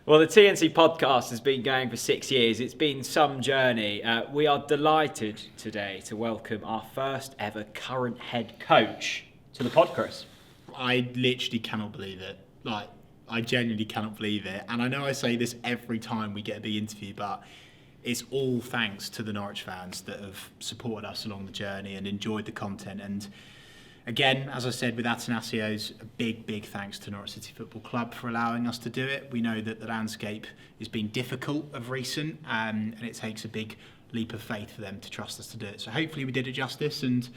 Well, the TNC podcast has been going for 6 years. It's been some journey. We are delighted today to welcome our first ever current head coach to the pod, Chris. I literally cannot believe it. I genuinely cannot believe it. And I know I say this every time we get a big interview, but it's all thanks to the Norwich fans that have supported us along the journey and enjoyed the content. And again, as I said with Atanasios, a big thanks to Norwich City Football Club for allowing us to do it. We know that the landscape has been difficult of recent, and it takes a big leap of faith for them to trust us to do it. So hopefully we did it justice, and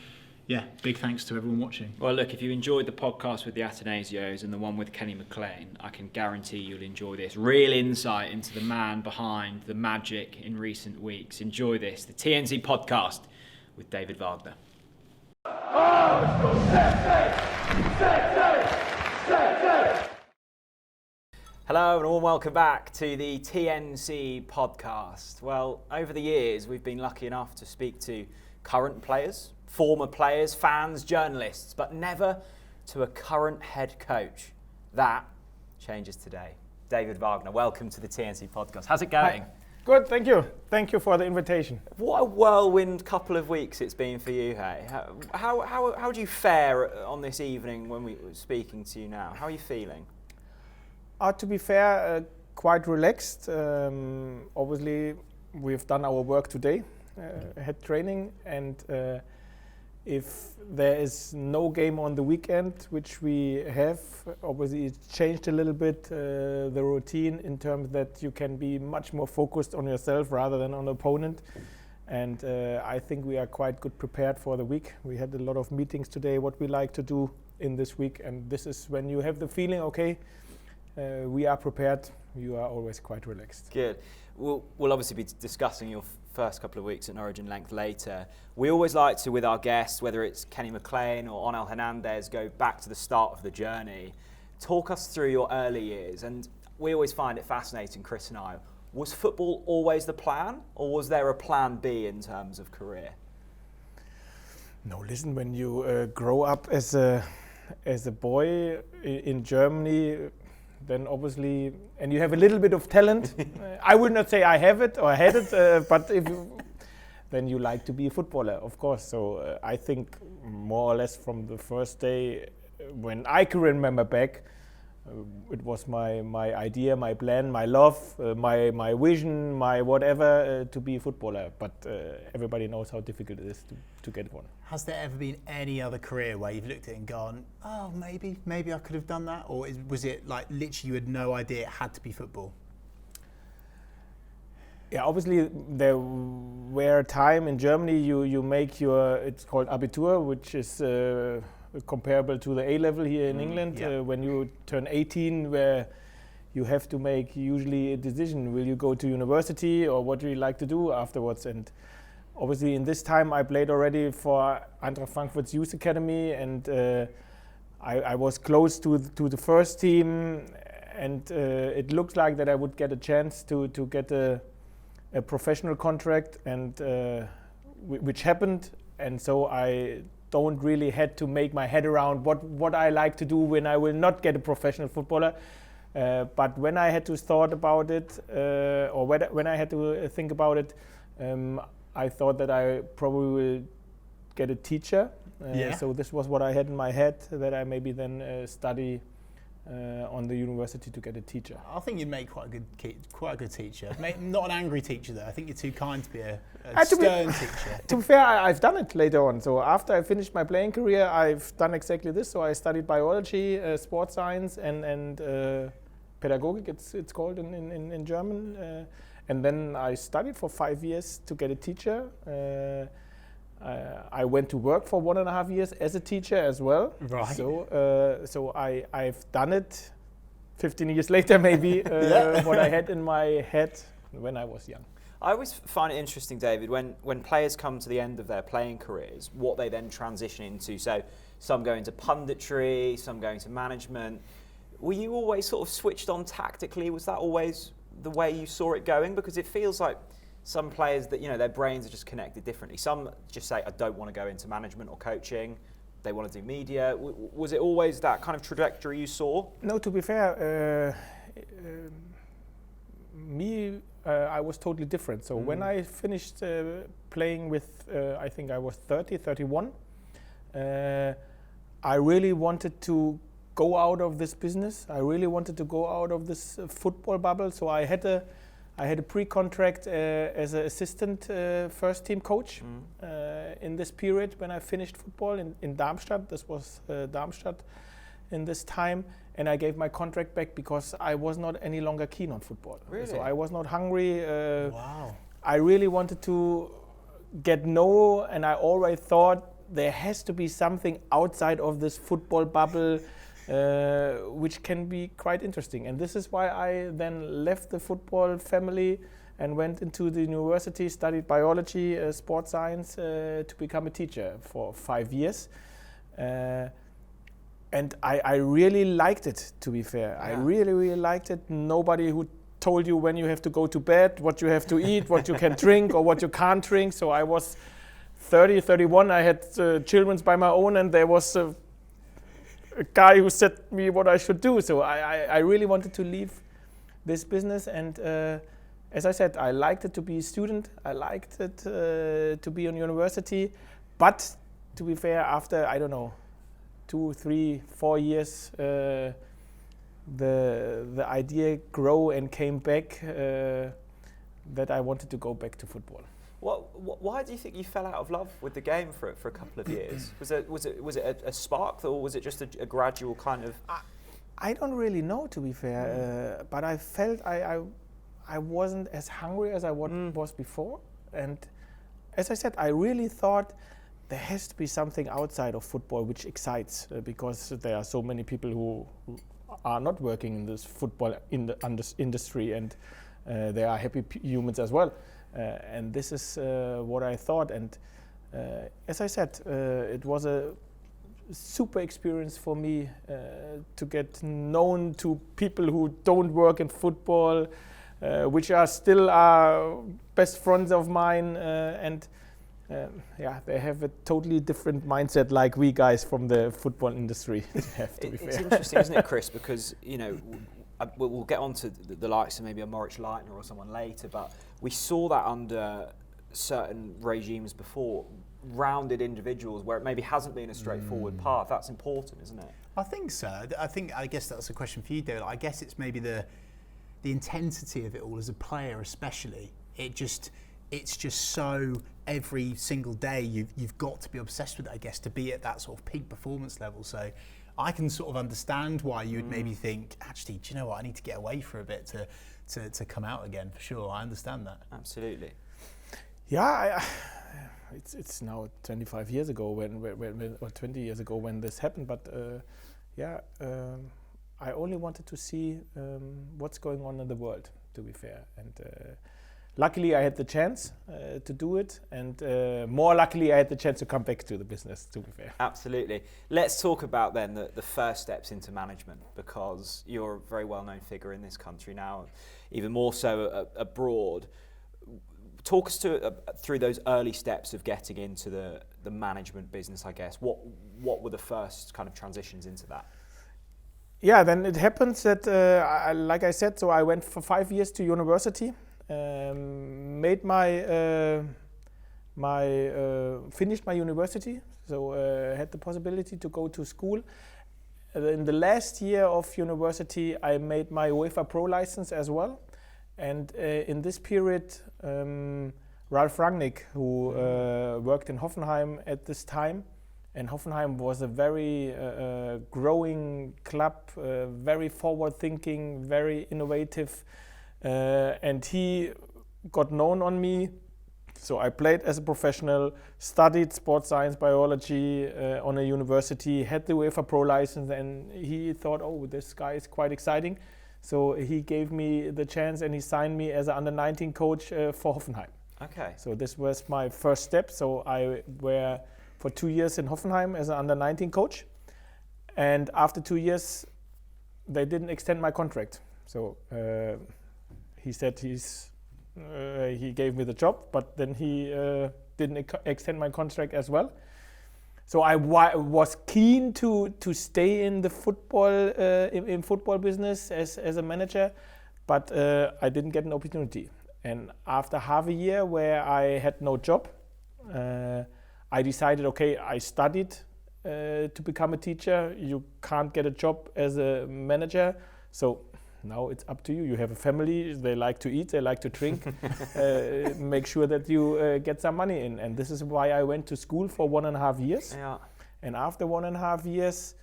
yeah, big thanks to everyone watching. Well, look, if you enjoyed the podcast with the Atanasios and the one with Kenny McLean, I can guarantee you'll enjoy this. Real insight into the man behind the magic in recent weeks. Enjoy this, the TNC podcast with David Wagner. Hello and a warm welcome back to the TNC podcast. Well, over the years we've been lucky enough to speak to current players, former players, fans, journalists, but never to a current head coach. That changes today. David Wagner, welcome to the TNC podcast. How's it going? Hi. Good, thank you. Thank you for the invitation. What a whirlwind couple of weeks it's been for you, hey? How do you fare on this evening when we were speaking to you now? How are you feeling? To be fair, quite relaxed. Obviously, we've done our work today, head training, and if there is no game on the weekend, which we have, obviously it's changed a little bit the routine in terms that you can be much more focused on yourself rather than on the opponent. And I think we are quite good prepared for the week. We had a lot of meetings today, what we like to do in this week, and this is when you have the feeling, okay, we are prepared, you are always quite relaxed. Good. We'll obviously be discussing your first couple of weeks at Norwich in length later. We always like to, with our guests, whether it's Kenny McLean or Onel Hernandez, go back to the start of the journey. Talk us through your early years, and we always find it fascinating, Chris and I. Was football always the plan, or was there a plan B in terms of career? No, listen, when you grow up as a boy in Germany, then obviously, and you have a little bit of talent. I would not say I have it or had it, but then you like to be a footballer, of course. So I think more or less from the first day, when I can remember back, it was my idea, my plan, my love, my vision, my whatever to be a footballer. But everybody knows how difficult it is to get one. Has there ever been any other career where you've looked at it and gone, oh, maybe I could have done that? Or was it like literally you had no idea it had to be football? Yeah, obviously there were time in Germany you make your, it's called Abitur, which is comparable to the A-level here in England. Yeah. When you turn 18, where you have to make usually a decision, will you go to university or what do you like to do afterwards? And obviously in this time I played already for Eintracht Frankfurt's youth academy, and I was close to the first team, and it looked like that I would get a chance to get a professional contract, and which happened. And so I don't really had to make my head around what I like to do when I will not get a professional footballer. But when I had to thought about it, or when I had to think about it, I thought that I probably will get a teacher. So this was what I had in my head, that I maybe then study on the university to get a teacher. I think you'd make quite a good teacher. Not an angry teacher though. I think you're too kind to be a stern teacher. To be fair, I've done it later on. So after I finished my playing career, I've done exactly this. So I studied biology, sports science, and pedagogic. It's called in German. And then I studied for 5 years to get a teacher. I went to work for 1.5 years as a teacher as well. Right. So I've done it 15 years later, maybe, what I had in my head when I was young. I always find it interesting, David, when players come to the end of their playing careers, what they then transition into. So some go into punditry, some go into management. Were you always sort of switched on tactically? Was that always the way you saw it going? Because it feels like some players that, their brains are just connected differently. Some just say, I don't want to go into management or coaching. They want to do media. Was it always that kind of trajectory you saw? No, to be fair, I was totally different. So when I finished playing with, I think I was 31, I really wanted to go out of this business. I really wanted to go out of this football bubble. So I had a pre-contract as an assistant first team coach in this period when I finished football in Darmstadt. This was Darmstadt in this time. And I gave my contract back because I was not any longer keen on football. Really? So I was not hungry. Wow. I really wanted to get and I always thought there has to be something outside of this football bubble which can be quite interesting. And this is why I then left the football family and went into the university, studied biology, sports science to become a teacher for 5 years. And I really liked it, to be fair. Yeah. I really, really liked it. Nobody who told you when you have to go to bed, what you have to eat, what you can drink or what you can't drink. So I was 31, I had children by my own, and there was a guy who said me what I should do. So I really wanted to leave this business. And as I said, I liked it to be a student. I liked it to be on university. But to be fair, after, I don't know, 2, 3, 4 years, the idea grew and came back that I wanted to go back to football. Why do you think you fell out of love with the game for a couple of years? Was it a spark, or was it just a gradual kind of? I don't really know, to be fair, but I felt I wasn't as hungry as I was before, and as I said, I really thought there has to be something outside of football which excites, because there are so many people who are not working in this football industry, and they are happy humans as well. And this is what I thought. And as I said, it was a super experience for me to get known to people who don't work in football, which are still best friends of mine, and they have a totally different mindset like we guys from the football industry have, to be fair. It's interesting, isn't it, Chris? Because, you know, we'll get on to the likes of maybe a Norwich Leitner or someone later, but we saw that under certain regimes before, rounded individuals where it maybe hasn't been a straightforward path. That's important, isn't it? I think so. I guess that's a question for you, David. I guess it's maybe the intensity of it all as a player, especially. It's just so every single day you've got to be obsessed with it, I guess, to be at that sort of peak performance level. So I can sort of understand why you would maybe think, actually, do you know what, I need to get away for a bit to come out again, for sure. I understand that. Absolutely. Yeah, it's now 25 years ago or 20 years ago when this happened, but I only wanted to see what's going on in the world, to be fair. And luckily I had the chance to do it, and more luckily I had the chance to come back to the business, to be fair. Absolutely. Let's talk about then the first steps into management, because you're a very well-known figure in this country now, even more so abroad. Talk us through those early steps of getting into the management business, I guess. What were the first kind of transitions into that? Yeah, then it happens that, like I said, so I went for 5 years to university, made finished my university, so had the possibility to go to school. In the last year of university, I made my UEFA Pro license as well. And in this period, Ralf Rangnick, who worked in Hoffenheim at this time, and Hoffenheim was a very growing club, very forward-thinking, very innovative, and he got known on me. So I played as a professional, studied sports science, biology on a university, had the UEFA Pro license, and he thought, oh, this guy is quite exciting. So he gave me the chance and he signed me as an under-19 coach for Hoffenheim. Okay. So this was my first step. So I were for 2 years in Hoffenheim as an under-19 coach. And after 2 years, they didn't extend my contract. So he said he gave me the job, but then he didn't extend my contract as well. So I was keen to stay in the football business as a manager, but I didn't get an opportunity. And after half a year where I had no job, I decided, okay, I studied to become a teacher. You can't get a job as a manager, so now it's up to you. You have a family, they like to eat, they like to drink. Make sure that you get some money in. And this is why I went to school for 1.5 years. Yeah. And after 1.5 years,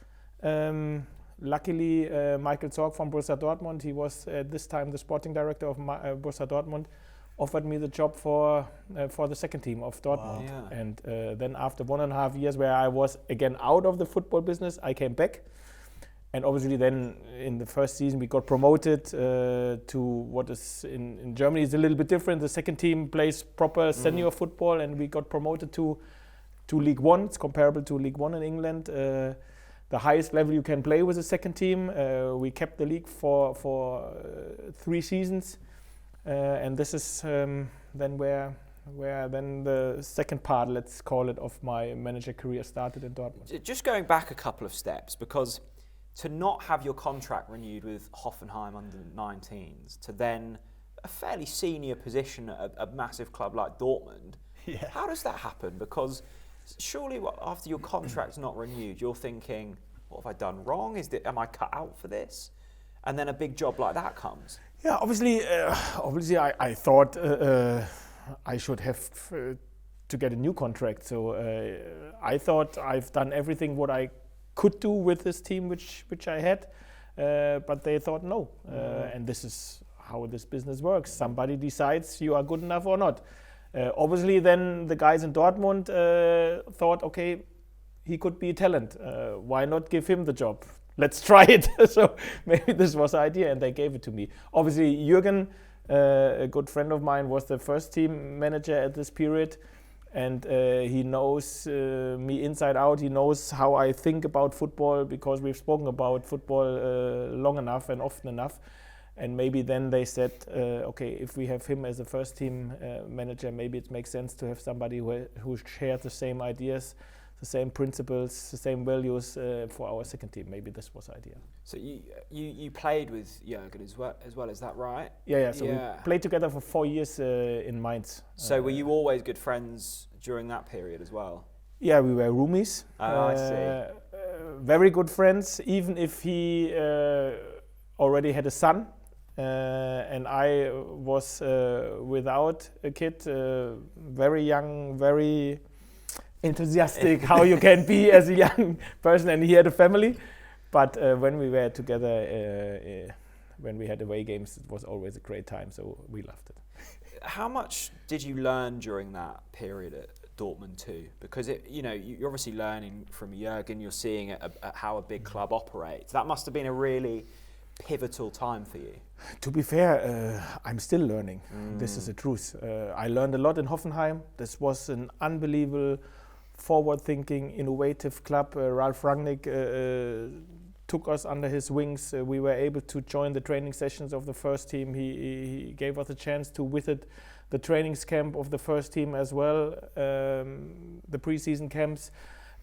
luckily Michael Zorc from Borussia Dortmund, he was at this time the sporting director of Borussia Dortmund, offered me the job for the second team of Dortmund. Wow. Yeah. And then after 1.5 years where I was again out of the football business, I came back. And obviously then in the first season we got promoted to what is in Germany is a little bit different. The second team plays proper senior football, and we got promoted to League One. It's comparable to League One in England. The highest level you can play with the second team. We kept the league for 3 seasons. And this is then where then the second part, let's call it, of my manager career started in Dortmund. Just going back a couple of steps, because to not have your contract renewed with Hoffenheim under 19s, to then a fairly senior position at a massive club like Dortmund, how does that happen? Because surely after your contract's not renewed, you're thinking, what have I done wrong? Am I cut out for this? And then a big job like that comes. Yeah, obviously I thought I should have to get a new contract. So I thought I've done everything what I could do with this team which I had, but they thought no. And this is how this business works. Somebody decides you are good enough or not. Obviously then the guys in Dortmund thought, okay, he could be a talent. Why not give him the job? Let's try it. So maybe this was the idea, and they gave it to me. Obviously, Jürgen, a good friend of mine, was the first team manager at this period, and he knows me inside out. He knows how I think about football, because we've spoken about football long enough and often enough. And maybe then they said, okay, if we have him as a first team manager, maybe it makes sense to have somebody who shares the same ideas, the same principles, the same values for our second team. Maybe this was the idea. So you played with Jürgen as well, is that right? Yeah. So we played together for 4 years in Mainz. So were you always good friends during that period as well? Yeah, we were roomies. I see. Very good friends, even if he already had a son. And I was without a kid, very young, very enthusiastic, how you can be as a young person, and he had a family. But when we were together, when we had away games, it was always a great time, so we loved it. How much did you learn during that period at Dortmund too? Because you're obviously learning from Jürgen, you're seeing at how a big club operates. That must have been a really pivotal time for you. To be fair, I'm still learning. This is the truth. I learned a lot in Hoffenheim. This was an unbelievable, forward-thinking, innovative club. Ralf Rangnick took us under his wings. We were able to join the training sessions of the first team. He gave us a chance to visit the trainings camp of the first team as well, the pre-season camps.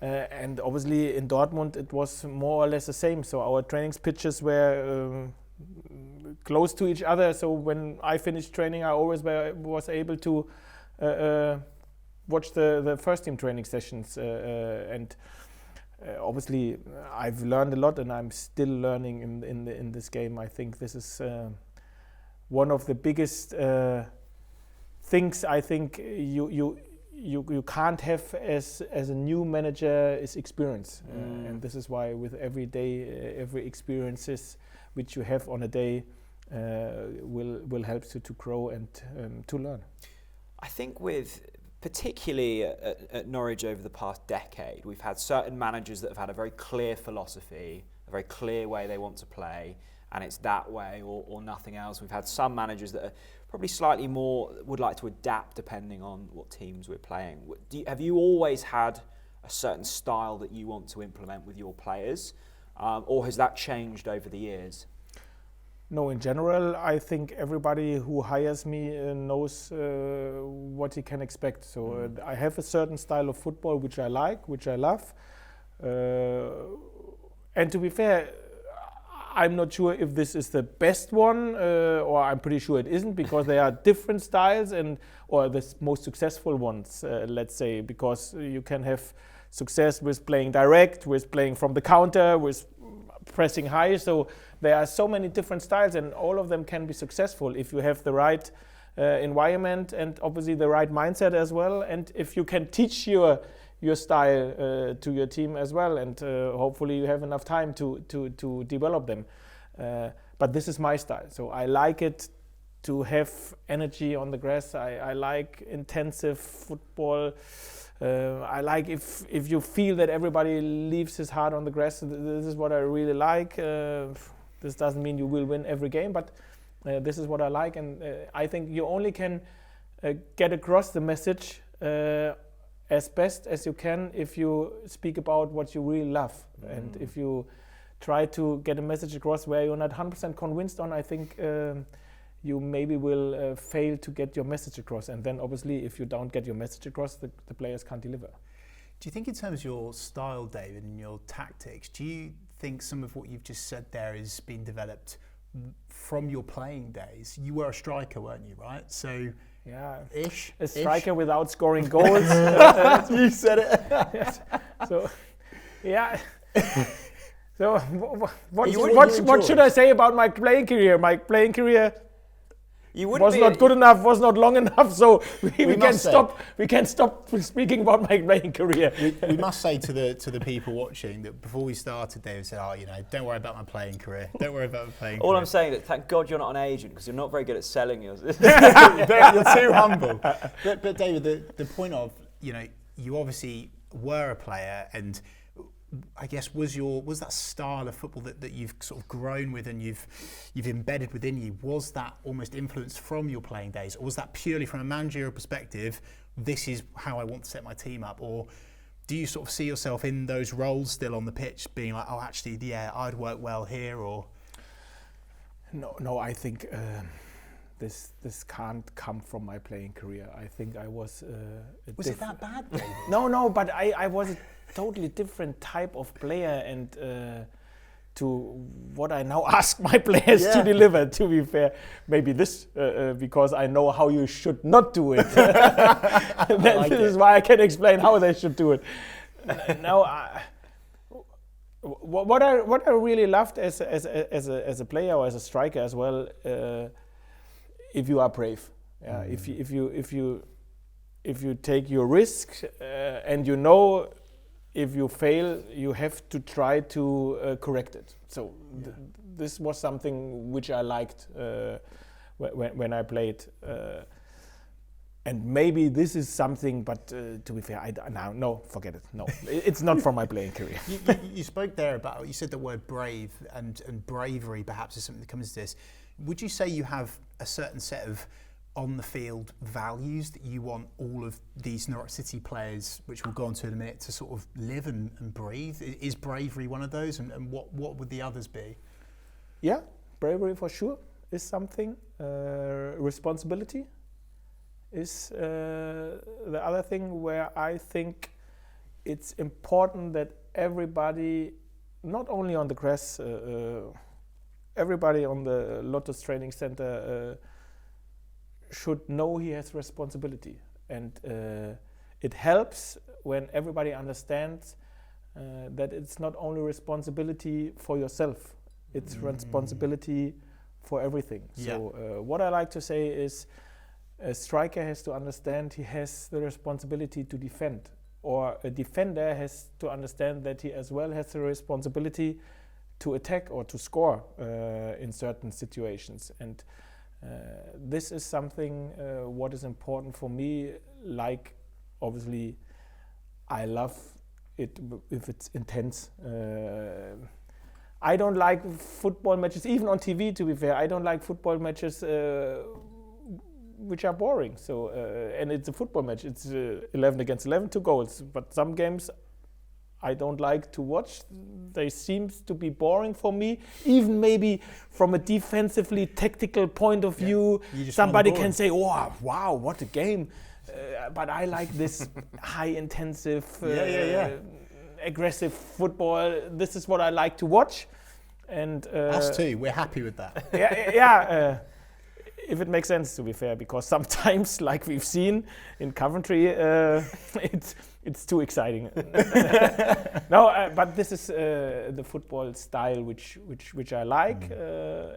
And obviously in Dortmund it was more or less the same. So our trainings pitches were close to each other. So when I finished training, I always was able to watch the first team training sessions. And obviously I've learned a lot, and I'm still learning in this game. I think this is one of the biggest things I think you can't have as a new manager is experience. And this is why with every day, every experiences which you have on a day will help you to grow and to learn. I think particularly at Norwich over the past decade, we've had certain managers that have had a very clear philosophy, a very clear way they want to play, and it's that way or nothing else. We've had some managers that are probably slightly more would like to adapt depending on what teams we're playing. Have you always had a certain style that you want to implement with your players, or has that changed over the years? No, in general, I think everybody who hires me knows what he can expect. So I have a certain style of football which I like, which I love. And to be fair, I'm not sure if this is the best one, or I'm pretty sure it isn't, because there are different styles or the most successful ones, let's say, because you can have success with playing direct, with playing from the counter, with pressing high. So there are so many different styles, and all of them can be successful if you have the right environment and obviously the right mindset as well, and if you can teach your style to your team as well, and hopefully you have enough time to develop them. But this is my style, so I like it to have energy on the grass. I like intensive football. I like if you feel that everybody leaves his heart on the grass. This is what I really like. This doesn't mean you will win every game, but this is what I like, and I think you only can get across the message as best as you can if you speak about what you really love. And if you try to get a message across where you're not 100% convinced on, I think you maybe will fail to get your message across. And then obviously if you don't get your message across, the players can't deliver. Do you think in terms of your style, David, and your tactics, do you think some of what you've just said there is being developed from your playing days? You were a striker, weren't you, right? So yeah, ish. A striker without scoring goals. You said it. Yes. So, yeah. So, what should I say about my playing career? My playing career was not good enough, was not long enough. So we can stop speaking about my playing career. We must say to the people watching that before we started, David said, don't worry about my playing career. Don't worry about my playing career. All I'm saying is that thank God you're not an agent, because you're not very good at selling yours. You're too humble. But David, the point of, you obviously were a player, and I guess was that style of football that you've sort of grown with and you've embedded within you, was that almost influenced from your playing days, or was that purely from a managerial perspective, this is how I want to set my team up? Or do you sort of see yourself in those roles still on the pitch, being like, oh, actually, yeah, I'd work well here? Or no, I think this can't come from my playing career. I think I was was it that bad, David? No, but I was a totally different type of player, and to what I now ask my players to deliver, to be fair. Maybe this, because I know how you should not do it. This is why I can explain how they should do it. What I really loved as a player or as a striker as well, if you are brave, if you take your risk, and if you fail, you have to try to correct it. So this was something which I liked when I played. And maybe this is something, but to be fair, no, forget it. No, it's not from my playing career. You spoke there about, you said the word brave, and bravery perhaps is something that comes to this. Would you say you have a certain set of on-the-field values that you want all of these Norwich City players, which we'll go on to in a minute, to sort of live and breathe? Is bravery one of those, and what would the others be? Yeah, bravery for sure is something. Responsibility is the other thing where I think it's important that everybody, not only on the grass, everybody on the Lotus Training Center should know he has responsibility, and it helps when everybody understands that it's not only responsibility for yourself, it's responsibility for everything. So what I like to say is, a striker has to understand he has the responsibility to defend, or a defender has to understand that he as well has the responsibility to attack or to score in certain situations. And this is something what is important for me. Like, obviously, I love it if it's intense. I don't like football matches, even on TV, to be fair. I don't like football matches which are boring. So, and it's a football match. It's 11 against 11, 2 goals. But some games I don't like to watch. They seem to be boring for me. Even maybe from a defensively tactical point of view, somebody can say, "Oh, wow, what a game!" But I like this high-intensive, aggressive football. This is what I like to watch. And us too. We're happy with that. If it makes sense, to be fair, because sometimes, like we've seen in Coventry, it's too exciting. No, but this is the football style which I like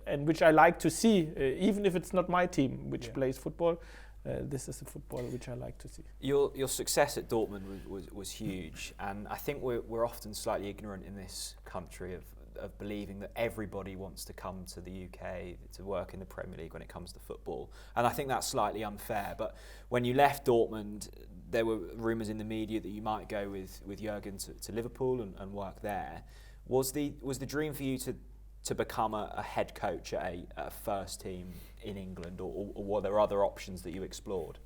and which I like to see, even if it's not my team which plays football. This is the football which I like to see. Your success at Dortmund was huge, and I think we're often slightly ignorant in this country of believing that everybody wants to come to the UK to work in the Premier League when it comes to football. And I think that's slightly unfair. But when you left Dortmund, there were rumours in the media that you might go with Jürgen to Liverpool and work there. Was the dream for you to become a head coach at a first team in England, or were there other options that you explored?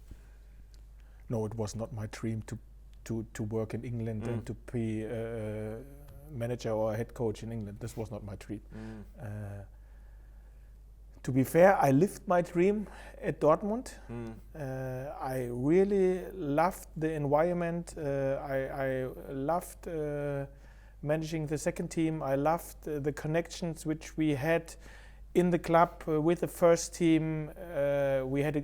No, it was not my dream to work in England and to be manager or head coach in England. This was not my dream. To be fair, I lived my dream at Dortmund. I really loved the environment. I loved managing the second team. I loved the connections which we had in the club with the first team. We had a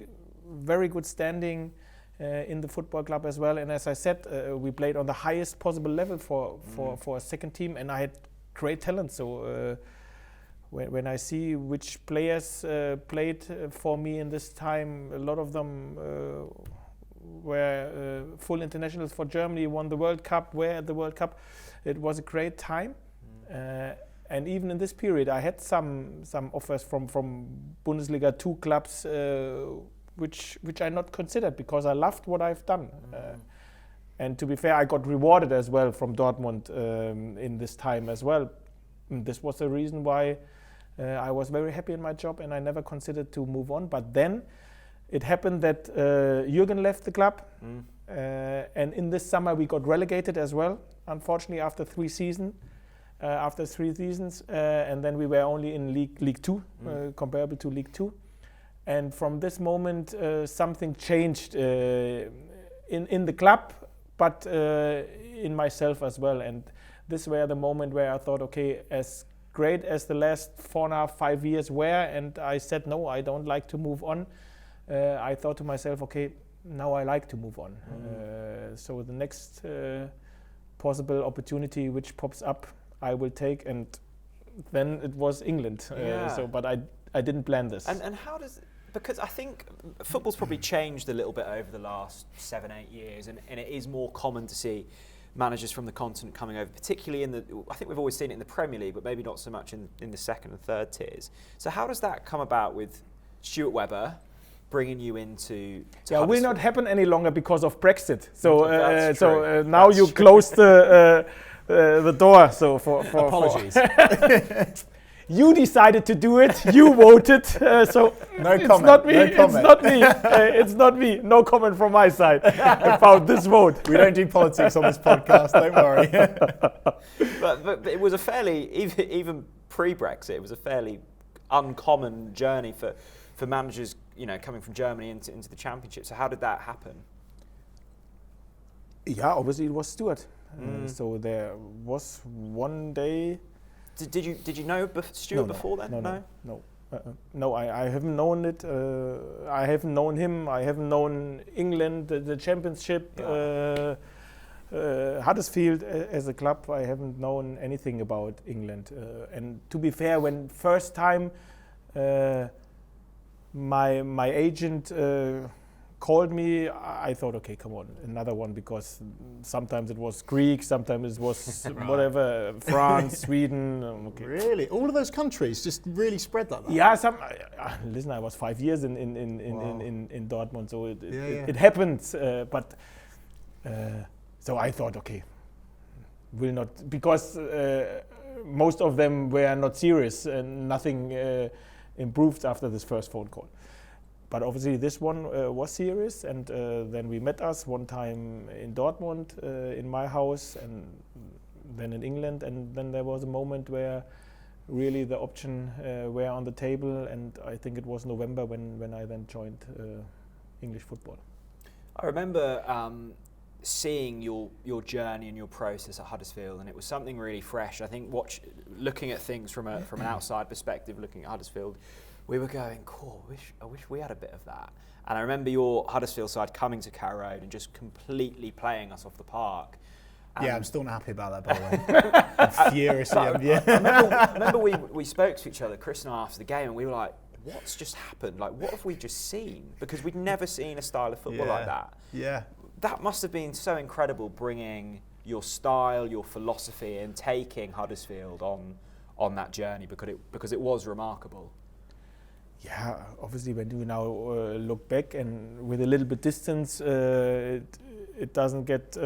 very good standing in the football club as well, and as I said, we played on the highest possible level for a second team, and I had great talent. So when I see which players played for me in this time, a lot of them were full internationals for Germany, won the World Cup, were at the World Cup. It was a great time, and even in this period, I had some offers from Bundesliga 2 clubs. Which I not considered because I loved what I've done. And to be fair, I got rewarded as well from Dortmund in this time as well. And this was the reason why I was very happy in my job and I never considered to move on. But then it happened that Jürgen left the club. And in this summer we got relegated as well, unfortunately, after 3 seasons. And then we were only in League 2, comparable to League 2. And from this moment, something changed in the club, but in myself as well. And this were the moment where I thought, okay, as great as the last 4.5, 5 years were, and I said, no, I don't like to move on. I thought to myself, okay, now I like to move on. So the next possible opportunity which pops up, I will take. And then it was England. But I didn't plan this. And how does... Because I think football's probably changed a little bit over the last 7-8 years, and it is more common to see managers from the continent coming over, particularly I think we've always seen it in the Premier League, but maybe not so much in the second and third tiers. So how does that come about with Stuart Webber bringing you into it will not happen any longer because of Brexit. So now That's you true. close the door. So for apologies. You decided to do it. You voted. So No it's comment. not me. No It's comment. not me. It's not me. No comment from my side about this vote. We don't do politics on this podcast. Don't worry. But it was a fairly, even pre-Brexit, it was a fairly uncommon journey for managers, coming from Germany into the Championship. So how did that happen? Yeah, obviously it was Stuart. So there was one day. Did you know Stuart before then? No. No, I haven't known it. I haven't known him. I haven't known England, the Championship, Huddersfield as a club. I haven't known anything about England. And to be fair, when first time my agent called me, I thought, okay, come on, another one, because sometimes it was Greek, sometimes it was whatever, France, Sweden. Okay. Really? All of those countries just really spread like that? Yeah, listen, I was 5 years in Dortmund, so it happens. But so I thought, okay, will not, because most of them were not serious and nothing improved after this first phone call. But obviously this one was serious, and then we met us one time in Dortmund, in my house, and then in England, and then there was a moment where really the option were on the table, and I think it was November when I then joined English football. I remember seeing your journey and your process at Huddersfield, and it was something really fresh. I think looking at things from an outside perspective, looking at Huddersfield, we were going, cool, I wish we had a bit of that. And I remember your Huddersfield side coming to Carrow Road and just completely playing us off the park. Yeah, I'm still not happy about that, by the way. I'm furious. I remember we spoke to each other, Chris and I, after the game, and we were like, what's just happened? Like, what have we just seen? Because we'd never seen a style of football like that. Yeah. That must have been so incredible, bringing your style, your philosophy, and taking Huddersfield on that journey, because it was remarkable. Yeah, obviously when you now look back and with a little bit distance, it doesn't get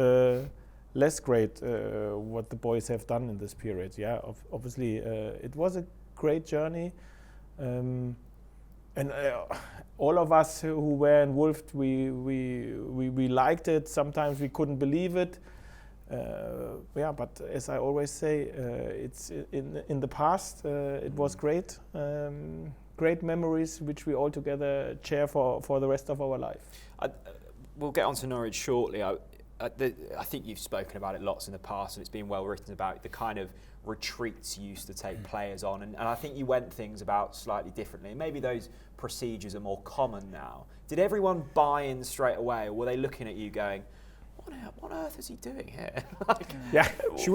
less great what the boys have done in this period. Yeah, obviously it was a great journey, and all of us who were involved, we liked it. Sometimes we couldn't believe it. Yeah, but as I always say, it's in the past. It was great. Great memories which we all together share for the rest of our life. We'll get on to Norwich shortly. I think you've spoken about it lots in the past, and it's been well written about the kind of retreats you used to take players on, and I think you went things about slightly differently. Maybe those procedures are more common now. Did everyone buy in straight away, or were they looking at you going, what on earth is he doing here? Yeah. Should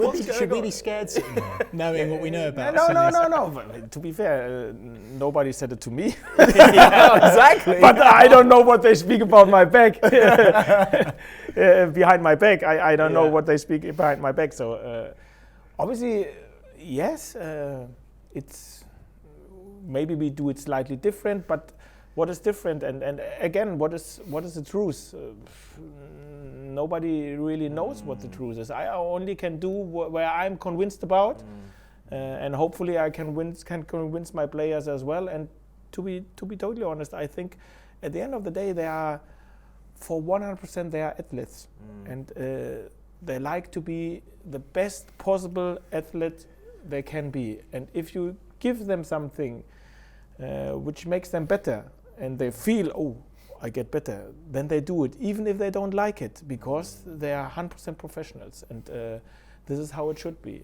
we be scared sitting here, knowing what we know about? No. But to be fair, nobody said it to me. Yeah, exactly. But I don't know what they speak about my back. Behind my back, I don't know what they speak behind my back. So obviously, yes, it's maybe we do it slightly different, but what is different? And again, what is the truth? Nobody really knows what the truth is. I only can do where I'm convinced about, and hopefully I can convince my players as well. And to be totally honest, I think at the end of the day, they are, for 100%, they are athletes, and they like to be the best possible athlete they can be. And if you give them something which makes them better, and they feel, oh, I get better, then they do it, even if they don't like it, because they are 100% professionals, and this is how it should be.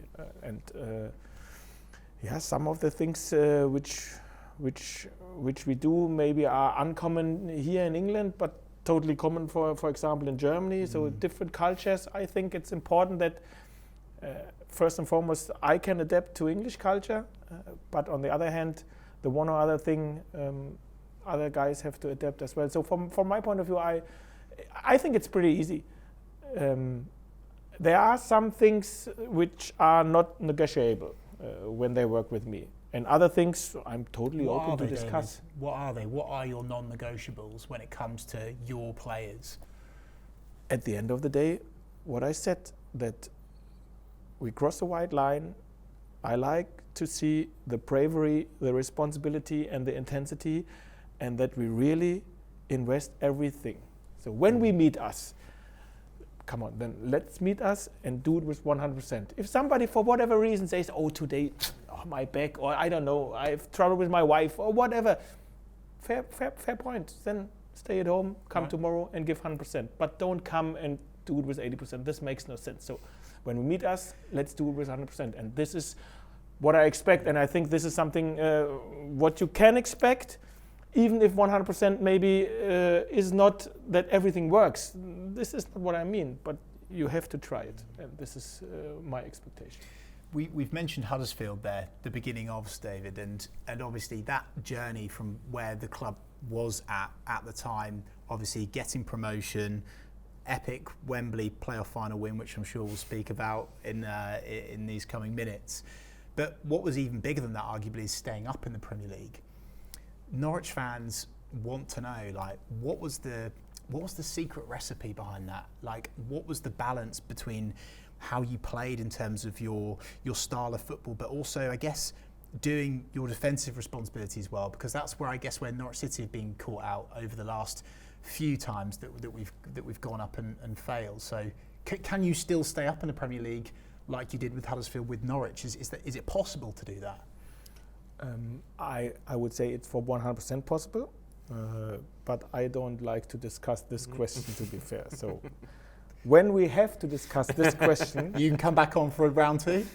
Some of the things which we do maybe are uncommon here in England, but totally common for example in Germany. So different cultures. I think it's important that first and foremost I can adapt to English culture, but on the other hand, the one or other thing other guys have to adapt as well. So from my point of view, I think it's pretty easy. There are some things which are not negotiable when they work with me, and other things I'm totally open to discuss. David? What are they? What are your non-negotiables when it comes to your players? At the end of the day, what I said, that we cross the white line. I like to see the bravery, the responsibility, and the intensity, and that we really invest everything. So when we meet us, come on, then let's meet us and do it with 100%. If somebody for whatever reason says, oh, today, my back, or I don't know, I have trouble with my wife, or whatever, fair point. Then stay at home, come tomorrow and give 100%. But don't come and do it with 80%. This makes no sense. So when we meet us, let's do it with 100%. And this is what I expect, and I think this is something what you can expect, even if 100% maybe is not that everything works. This is not what I mean, but you have to try it, and this is my expectation. We've mentioned Huddersfield there, the beginning of, David, and obviously that journey from where the club was at the time, obviously getting promotion, epic Wembley playoff final win, which I'm sure we'll speak about in these coming minutes. But what was even bigger than that, arguably, is staying up in the Premier League. Norwich fans want to know, like, what was the secret recipe behind that? Like, what was the balance between how you played in terms of your style of football, but also, I guess, doing your defensive responsibilities well? Because that's where, I guess, where Norwich City have been caught out over the last few times that we've gone up and failed. So, can you still stay up in the Premier League like you did with Huddersfield, with Norwich? Is it possible to do that? I would say it's for 100% possible, but I don't like to discuss this question, to be fair. So when we have to discuss this question, You can come back on for round 2.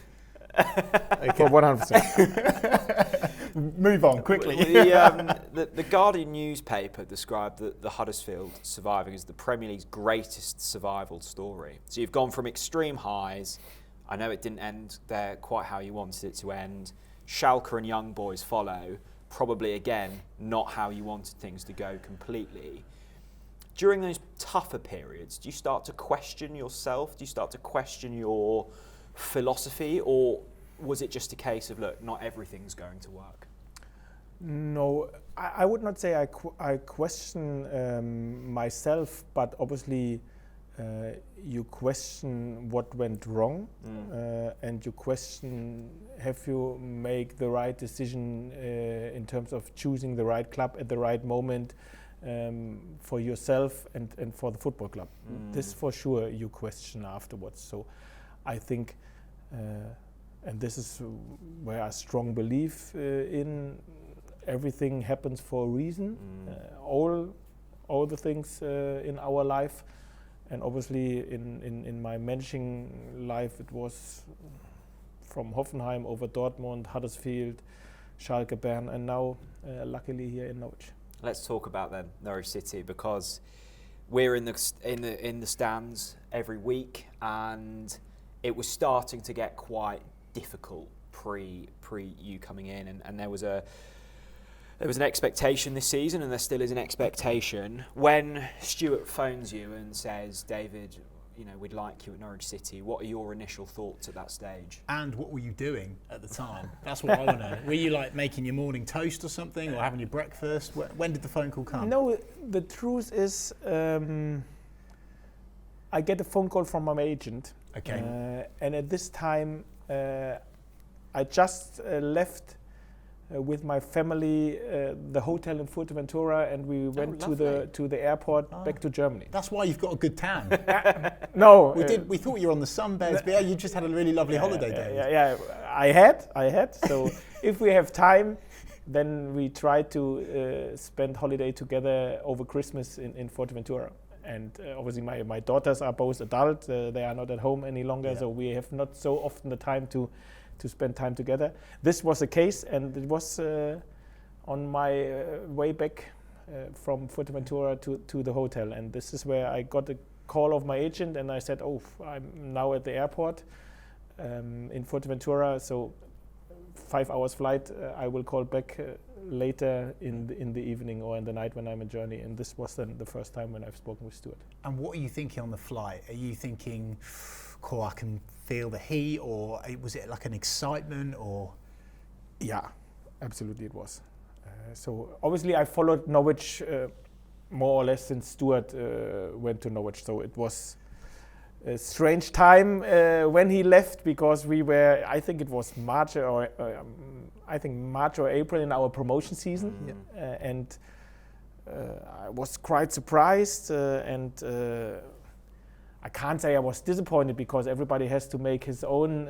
for 100%. Move on quickly. The Guardian newspaper described the Huddersfield surviving as the Premier League's greatest survival story. So you've gone from extreme highs. I know it didn't end there quite how you wanted it to end. Schalke and Young Boys follow. Probably, again, not how you wanted things to go completely. During those tougher periods, do you start to question yourself? Do you start to question your philosophy, or was it just a case of, look, not everything's going to work? No, I would not say I question myself, but obviously you question what went wrong, and you question, have you make the right decision in terms of choosing the right club at the right moment for yourself and for the football club. This for sure you question afterwards. So I think, and this is where I strong believe in, everything happens for a reason. All the things in our life, and obviously in my managing life, it was from Hoffenheim over Dortmund, Huddersfield, Schalke, Bern, and now luckily here in Norwich. Let's talk about then Norwich City, because we're in the stands every week, and it was starting to get quite difficult pre you coming in, and there was an expectation this season, and there still is an expectation. When Stuart phones you and says, David, we'd like you at Norwich City, what are your initial thoughts at that stage? And what were you doing at the time? That's what I want to know. Were you like making your morning toast or something, or having your breakfast? When did the phone call come? No, the truth is, I get a phone call from my agent. Okay. And at this time, I just left with my family the hotel in Fuerteventura, and we went to the airport back to Germany. That's why you've got a good tan. No, We thought you were on the sunbeds, but yeah, you just had a really lovely holiday, David. Yeah, I had. So if we have time, then we try to spend holiday together over Christmas in Fuerteventura. And obviously my daughters are both adult, they are not at home any longer, so we have not so often the time to spend time together. This was the case, and it was on my way back from Fuerteventura to the hotel, and this is where I got a call of my agent, and I said, I'm now at the airport in Fuerteventura, so 5 hours flight, I will call back later in the evening or in the night when I'm on journey. And this was then the first time when I've spoken with Stuart. And what are you thinking on the flight? Are you thinking, cool, I can feel the heat, or was it like an excitement, or? Yeah, absolutely it was. So obviously I followed Norwich more or less since Stuart went to Norwich. So it was a strange time when he left, because we were, I think it was March or April in our promotion season, and I was quite surprised, and I can't say I was disappointed, because everybody has to make his own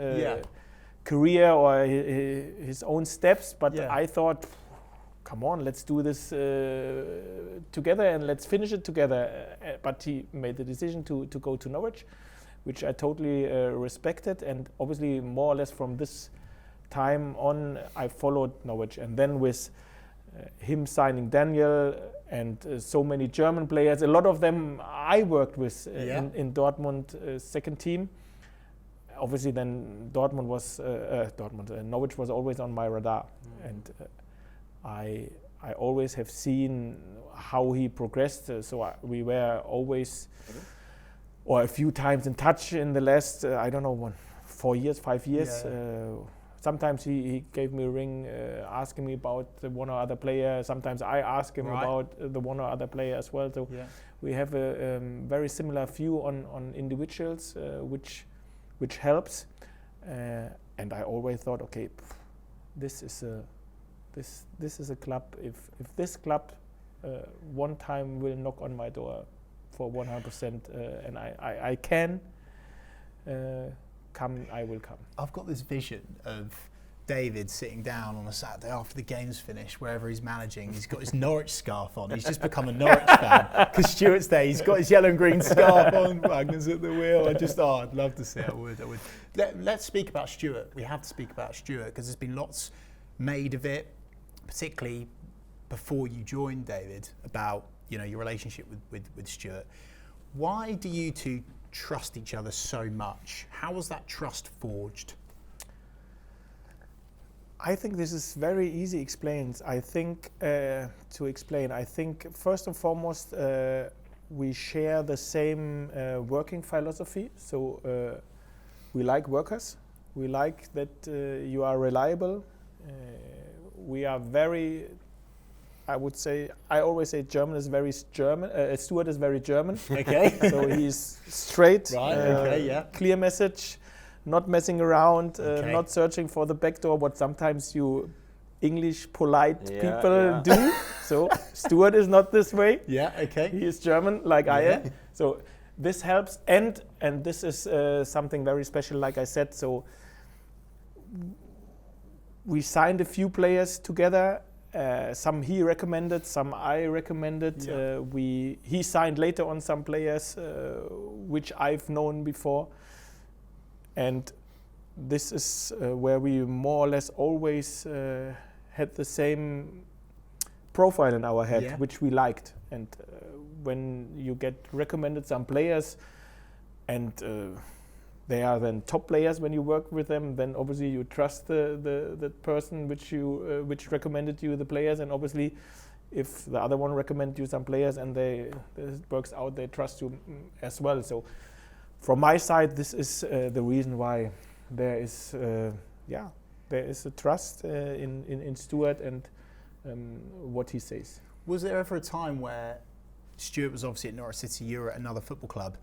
career or his own steps, but I thought, come on, let's do this together and let's finish it together. But he made the decision to go to Norwich, which I totally respected. And obviously, more or less from this time on, I followed Norwich. And then with him signing Daniel and so many German players, a lot of them I worked with in Dortmund second team. Obviously, then Norwich was always on my radar. And I always have seen how he progressed, we were always, or a few times in touch in the last, 4 years, 5 years. Sometimes he gave me a ring asking me about the one or other player. Sometimes I ask him about the one or other player as well. So we have a very similar view on individuals, which helps. And I always thought, okay, this is a club. If this club one time will knock on my door for 100%, and I can come, I will come. I've got this vision of David sitting down on a Saturday after the game's finished, wherever he's managing. He's got his Norwich scarf on. He's just become a Norwich fan because Stuart's there. He's got his yellow and green scarf on. Wagner's at the wheel. I'd love to see it. I would. Let's speak about Stuart. We have to speak about Stuart because there's been lots made of it, particularly before you joined, David, about your relationship with Stuart. Why do you two trust each other so much? How was that trust forged? I think this is very easy explained. I think first and foremost we share the same working philosophy. So we like workers. We like that you are reliable. We are very. I always say German is very German. Stuart is very German. Okay. So he's straight. Right. Okay. Yeah. Clear message. Not messing around, not searching for the back door, what sometimes you English polite people do. So Stuart is not this way. Yeah, okay. He is German like I am. So this helps, and this is something very special, like I said. So we signed a few players together. Some he recommended, some I recommended. Yeah. He signed later on some players which I've known before. And this is where we more or less always had the same profile in our head, which we liked. And when you get recommended some players and they are then top players when you work with them, then obviously you trust the person which recommended you the players. And obviously if the other one recommended you some players and it works out, they trust you as well. So from my side, this is the reason why there is a trust in Stuart and what he says. Was there ever a time where Stuart was obviously at Norwich City, you were at another football club,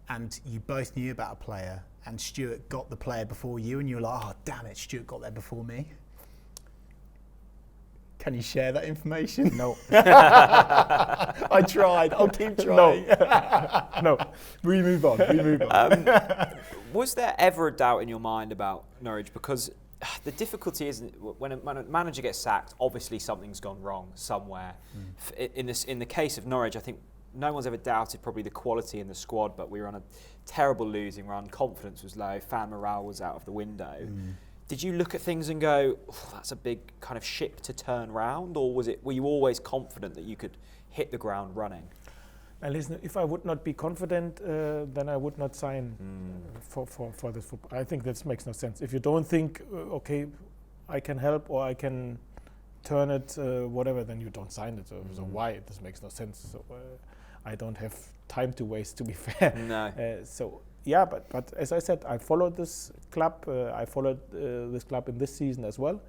and you both knew about a player, and Stuart got the player before you, and you were like, oh, damn it, Stuart got there before me? Can you share that information? No. I tried. I'll keep trying. No. We move on. Was there ever a doubt in your mind about Norwich? Because the difficulty is when a manager gets sacked, obviously something's gone wrong somewhere. In the case of Norwich, I think no one's ever doubted probably the quality in the squad, but we were on a terrible losing run. Confidence was low. Fan morale was out of the window. Did you look at things and go, oh, that's a big kind of ship to turn round, or were you always confident that you could hit the ground running? And listen, if I would not be confident, then I would not sign for this football. I think that makes no sense. If you don't think, okay, I can help or I can turn it, whatever, then you don't sign it. So why? This makes no sense. So I don't have time to waste, to be fair. No. But as I said, I followed this club. I followed this club in this season as well.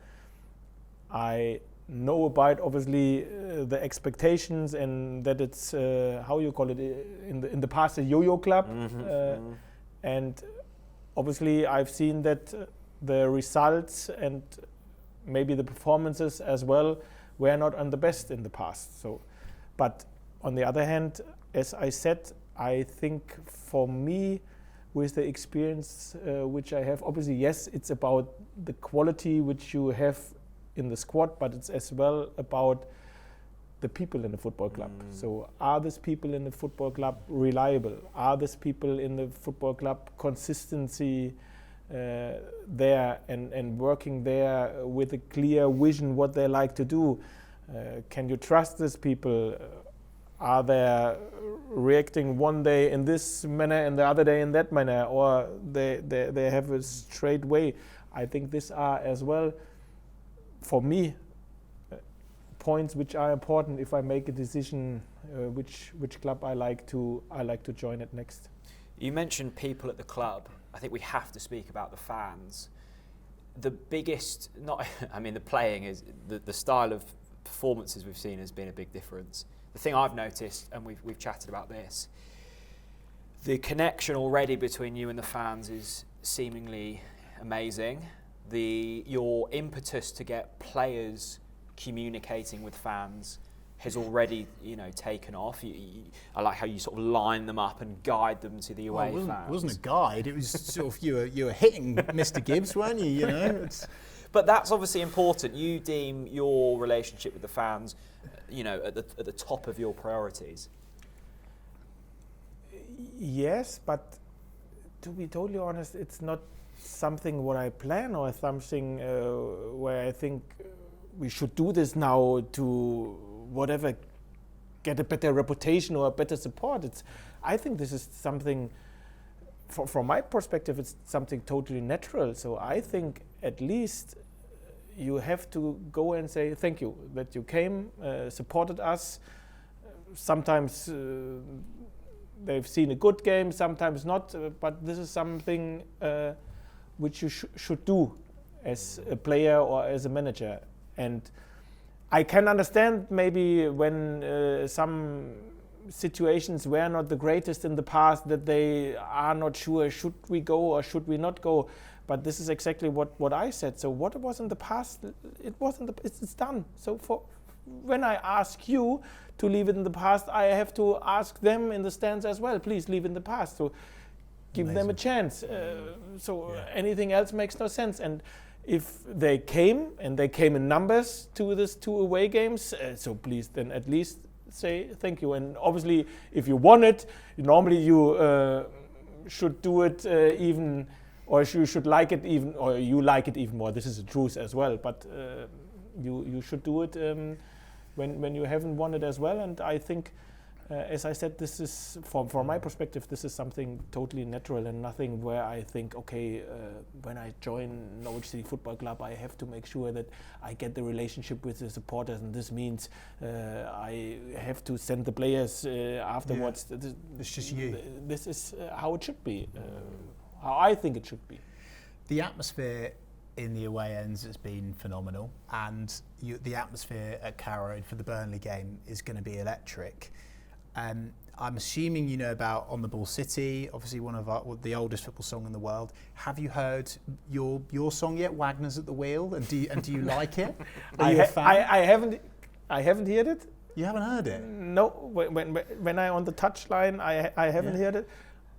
I know about obviously the expectations and that it's how you call it in the past a yo-yo club, and obviously I've seen that the results and maybe the performances as well were not on the best in the past. So, but on the other hand, as I said, I think for me, with the experience which I have, obviously, yes, it's about the quality which you have in the squad, but it's as well about the people in the football club. So are these people in the football club reliable? Are these people in the football club consistency there and working there with a clear vision what they like to do? Can you trust these people? Are they reacting one day in this manner and the other day in that manner, or they have a straight way? I think these are as well, for me, points which are important if I make a decision which club I like to join at next. You mentioned people at the club. I think we have to speak about the fans. The biggest, the playing is the style of performances we've seen has been a big difference. The thing I've noticed, and we've chatted about this, the connection already between you and the fans is seemingly amazing. Your impetus to get players communicating with fans has already, taken off. I like how you sort of line them up and guide them to the away fans. It wasn't a guide. It was sort of you were hitting Mr. Gibbs, weren't you? But that's obviously important. You deem your relationship with the fans, at the top of your priorities. Yes, but to be totally honest, it's not something what I plan or something where I think we should do this now to whatever get a better reputation or a better support. I think this is something, from my perspective, it's something totally natural. So I think at least you have to go and say thank you that you came, supported us. Sometimes they've seen a good game, sometimes not, but this is something which you should do as a player or as a manager. And I can understand maybe when some situations were not the greatest in the past, that they are not sure, should we go or should we not go? But this is exactly what I said. So what was in the past, it's done. So when I ask you to leave it in the past, I have to ask them in the stands as well, please leave it in the past. So give them a chance. Anything else makes no sense. And if they came, and they came in numbers to these 2 away games, so please then at least say thank you. And obviously, if you want it, normally you should do it even, or you should like it even, or you like it even more. This is the truth as well. But you should do it when you haven't won it as well. And I think, as I said, this is, from my perspective, this is something totally natural and nothing where I think, okay, when I join Norwich City Football Club, I have to make sure that I get the relationship with the supporters, and this means I have to send the players afterwards. Yeah. It's just you. This is how it should be, how I think it should be. The atmosphere in the away ends has been phenomenal, and the atmosphere at Carrow Road for the Burnley game is going to be electric. I'm assuming you know about On the Ball City, obviously one of the oldest football song in the world. Have you heard your song yet, Wagner's at the Wheel? And do you like it? Are you a fan? I haven't heard it. You haven't heard it? No. When I on the touchline, I haven't heard it.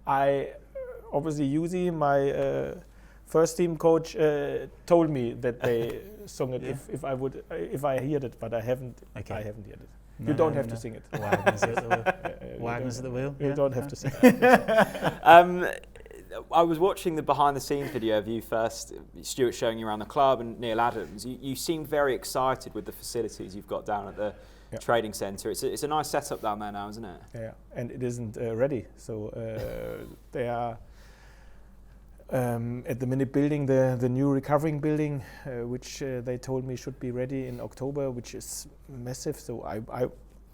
I obviously Yuzi, my first team coach, told me that they sung it if I heard it, but I haven't. Okay. I haven't heard it. You don't have to sing it. Wagner's at the Wheel. Wagner's at the Wheel. You don't have to sing it. I was watching the behind-the-scenes video of you first, Stuart showing you around the club, and Neil Adams. You seemed very excited with the facilities you've got down at the trading centre. It's a nice setup down there now, isn't it? Yeah, and it isn't ready. So they are at the minute building the new recovering building, which they told me should be ready in October, which is massive. So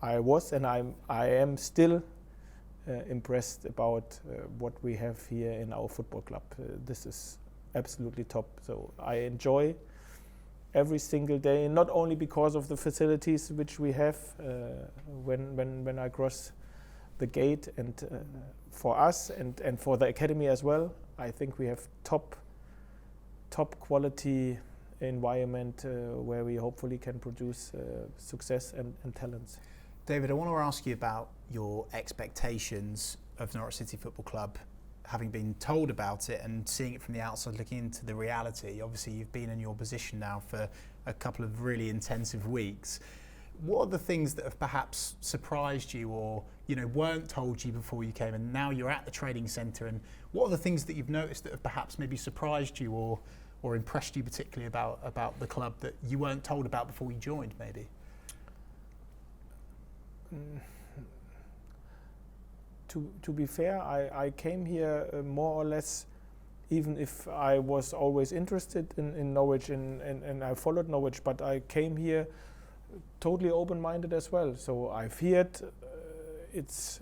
I was and I am still impressed about what we have here in our football club. This is absolutely top. So I enjoy every single day, not only because of the facilities which we have when I cross the gate, and for us and for the academy as well. I think we have top quality environment where we hopefully can produce success and talents. David, I want to ask you about your expectations of Norwich City Football Club, having been told about it and seeing it from the outside, looking into the reality. Obviously, you've been in your position now for a couple of really intensive weeks. What are the things that have perhaps surprised you, or weren't told you before you came, and now you're at the training centre? And what are the things that you've noticed that have perhaps maybe surprised you or impressed you particularly about the club that you weren't told about before you joined, maybe? To be fair, I came here more or less, even if I was always interested in Norwich and I followed Norwich, but I came here totally open-minded as well. So I've heard it's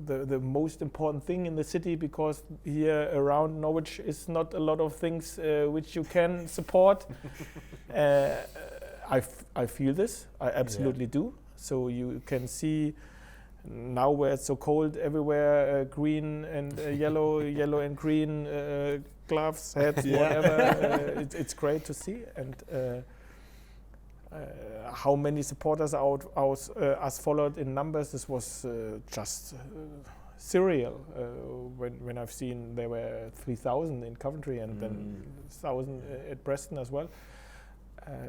the most important thing in the city, because here around Norwich is not a lot of things which you can support. I feel this, I absolutely do. So you can see now where it's so cold everywhere, green and yellow and green gloves, hats, whatever. It's great to see, and how many supporters us followed in numbers. This was just surreal when I've seen there were 3,000 in Coventry and then 1,000 at Preston as well.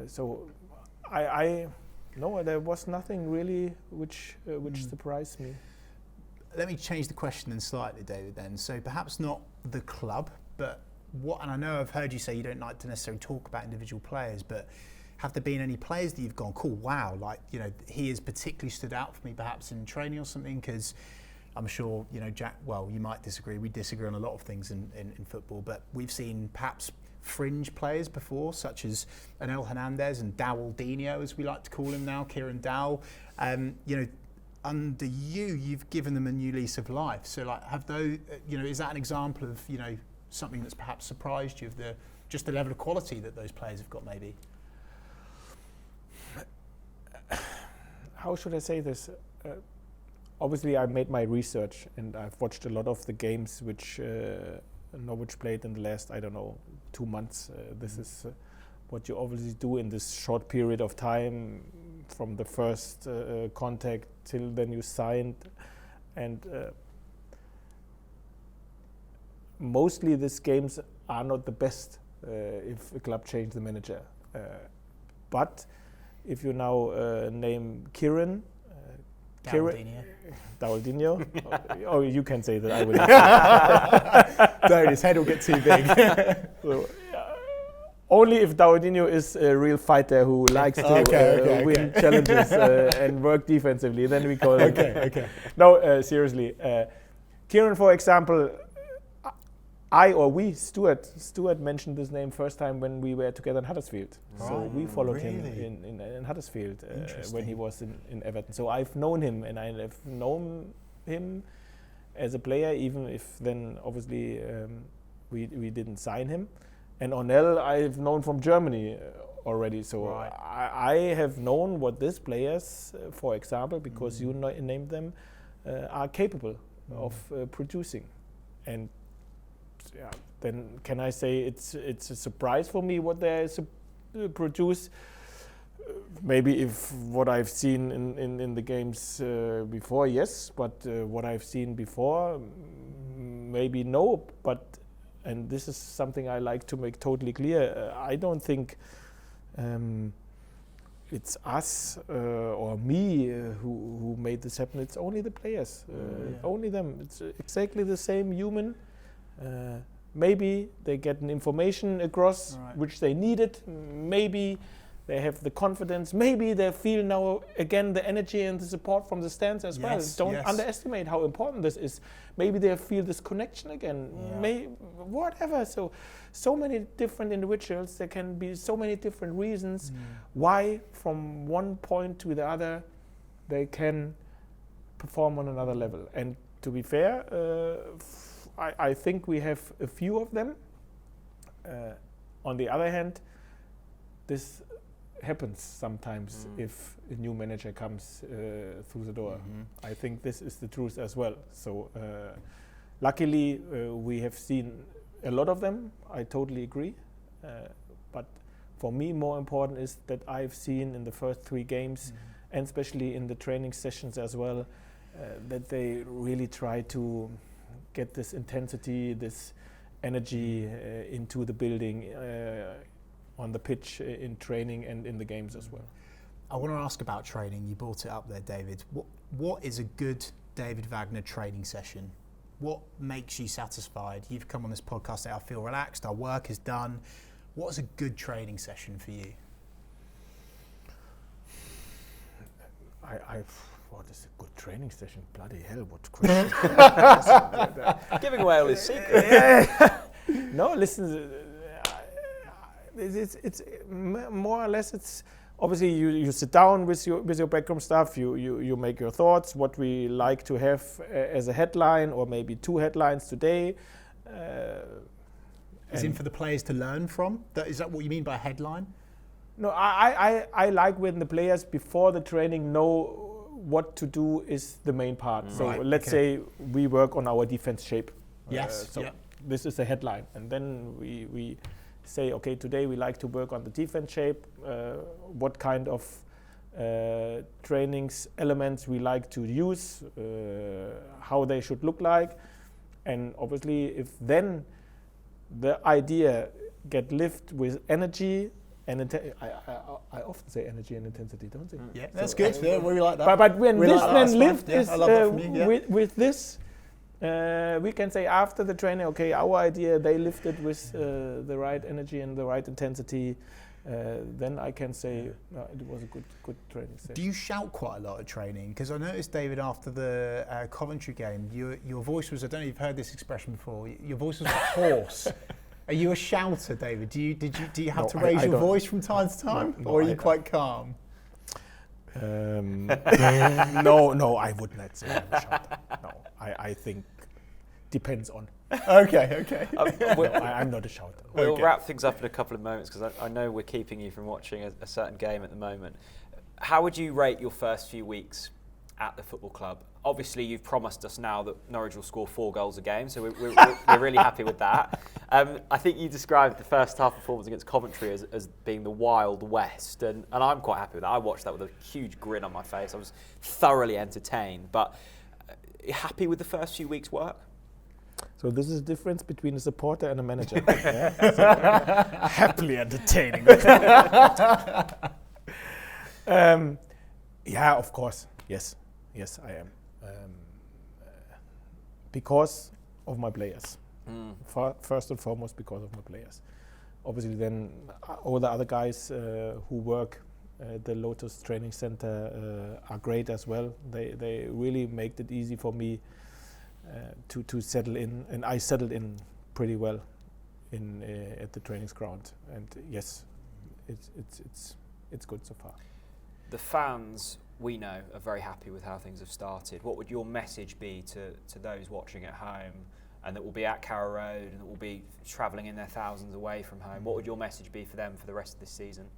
So no, there was nothing really which surprised me. Let me change the question then slightly, David, then. So perhaps not the club, but what, and I know I've heard you say you don't like to necessarily talk about individual players, but have there been any players that you've gone, cool, wow, like, you know, he has particularly stood out for me perhaps in training or something? Because I'm sure, you know, Jack, well, you might disagree. We disagree on a lot of things in football, but we've seen perhaps fringe players before, such as Anel Hernandez and Dowaldinho, as we like to call him now, Kieran Dowell. You know, under you've given them a new lease of life. So, like, have those, you know, is that an example of, you know, something that's perhaps surprised you of just the level of quality that those players have got, maybe? How should I say this? Obviously, I made my research and I've watched a lot of the games which Norwich played in the last, 2 months. This is what you obviously do in this short period of time, from the first contact till then you signed. And mostly these games are not the best if a club changes the manager. But if you now name Kieran, Dowaldinho. Oh, you can say that. I will. No, his head will get too big. So, only if Dowaldinho is a real fighter who likes to win challenges and work defensively, then we call it. Okay. No, seriously. Kieran, for example, Stuart mentioned this name first time when we were together in Huddersfield. Right. So we followed him in Huddersfield when he was in Everton. So I've known him, and I've known him as a player, even if then obviously we didn't sign him. And Onel I've known from Germany already. So right. I have known what these players, for example, because you named them, are capable of producing. And yeah, then can I say it's a surprise for me what they produce? Maybe if what I've seen in the games before, yes, but what I've seen before, maybe no. But, and this is something I like to make totally clear, I don't think it's us or me who made this happen. It's only the players, only them. It's exactly the same human. Maybe they get an information across which they needed. Maybe they have the confidence. Maybe they feel now again the energy and the support from the stands as well. Don't underestimate how important this is. Maybe they feel this connection again. Whatever. So many different individuals. There can be so many different reasons why from one point to the other they can perform on another level. And to be fair, I think we have a few of them. On the other hand, this happens sometimes if a new manager comes through the door. I think this is the truth as well. So luckily we have seen a lot of them. I totally agree. But for me, more important is that I've seen in the first 3 games, and especially in the training sessions as well, that they really try to get this intensity, this energy into the building, on the pitch, in training and in the games as well. I want to ask about training. You brought it up there, David. What is a good David Wagner training session? What makes you satisfied? You've come on this podcast, say, I feel relaxed, our work is done. What's a good training session for you? What is a good training session? Bloody hell, what question. Giving away all his secrets. No, listen, it's more or less, it's obviously you sit down with your backroom staff, you make your thoughts, what we like to have as a headline, or maybe 2 headlines today. Is in for the players to learn from? Is that what you mean by headline? No, I like when the players before the training know what to do is the main part. So let's say we work on our defense shape. Yes. This is the headline, and then we say, okay, today we like to work on the defense shape. What kind of trainings elements we like to use, how they should look like, and obviously if then the idea get lived with energy and I often say energy and intensity, don't I? Yeah, that's good. Yeah, we like that. But when we this like then lived is with this, we can say after the training, okay, our idea they lifted with the right energy and the right intensity. Then I can say it was a good training session. Do you shout quite a lot at training? Because I noticed, David, after the Coventry game, your voice was, I don't know if you've heard this expression before, your voice was hoarse. Are you a shouter, David? Do you have to raise your voice from time to time? No, or are you quite calm? No, I would not say I'm a shouter. No, I think depends on. Okay. I'm not a shouter. We'll wrap things up in a couple of moments because I know we're keeping you from watching a certain game at the moment. How would you rate your first few weeks at the football club? Obviously, you've promised us now that Norwich will score 4 goals a game, so we're really happy with that. I think you described the first half performance against Coventry as being the Wild West, and I'm quite happy with that. I watched that with a huge grin on my face. I was thoroughly entertained. But happy with the first few weeks' work? So this is the difference between a supporter and a manager. Happily entertaining. Yeah, of course. Yes, I am. Because of my players. First and foremost, because of my players. Obviously, then all the other guys who work at the Lotus Training Center are great as well. They really make it easy for me to settle in, and I settled in pretty well at the training ground. And yes, it's good so far. The fans, we know, are very happy with how things have started. What would your message be to those watching at home and that will be at Carrow Road and that will be travelling in their thousands away from home? What would your message be for them for the rest of this season?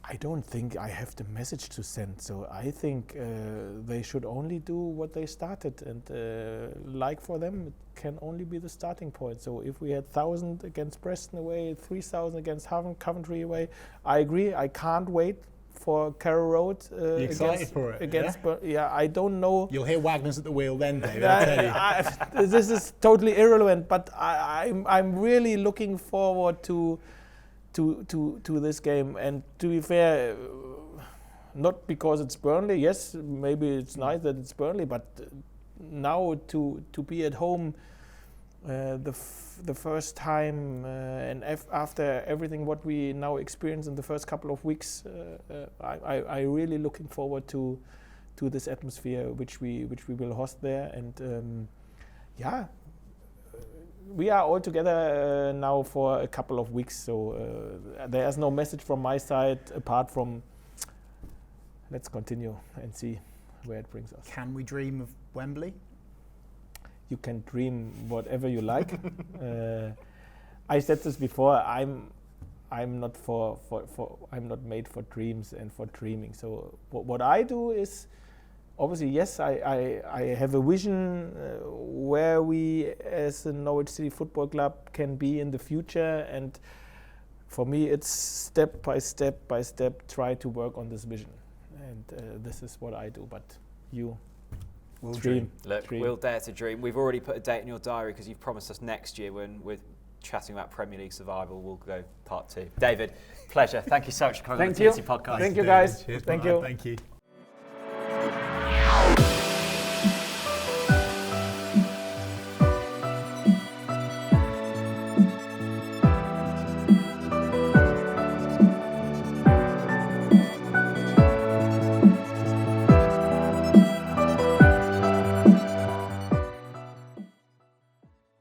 I don't think I have the message to send, so I think they should only do what they started, and like for them, it can only be the starting point. So if we had 1,000 against Preston away, 3,000 against Coventry away, I agree. I can't wait for Carrow Road. You excited for it? Yeah, I don't know. You'll hear Wagner's at the wheel then, David. I'll tell you. This is totally irrelevant, but I'm really looking forward to this game. And to be fair, not because it's Burnley. Yes, maybe it's nice that it's Burnley, but now to be at home the first time and after everything what we now experience in the first couple of weeks, I really looking forward to this atmosphere which we will host there. And we are all together now for a couple of weeks, so there's no message from my side apart from let's continue and see where it brings us. Can we dream of Wembley? You can dream whatever you like. I said this before. I'm not I'm not made for dreams and for dreaming. So what I do is, obviously, yes, I have a vision where we as a Norwich City Football Club can be in the future, and for me it's step by step try to work on this vision, and this is what I do. But you we'll dream. Look, we'll dare to dream. We've already put a date in your diary because you've promised us next year when we're chatting about Premier League survival, we'll go part 2. David, pleasure. Thank you so much for coming on the TNC podcast. Thank you, guys. Cheers, Thank man. you. Thank you.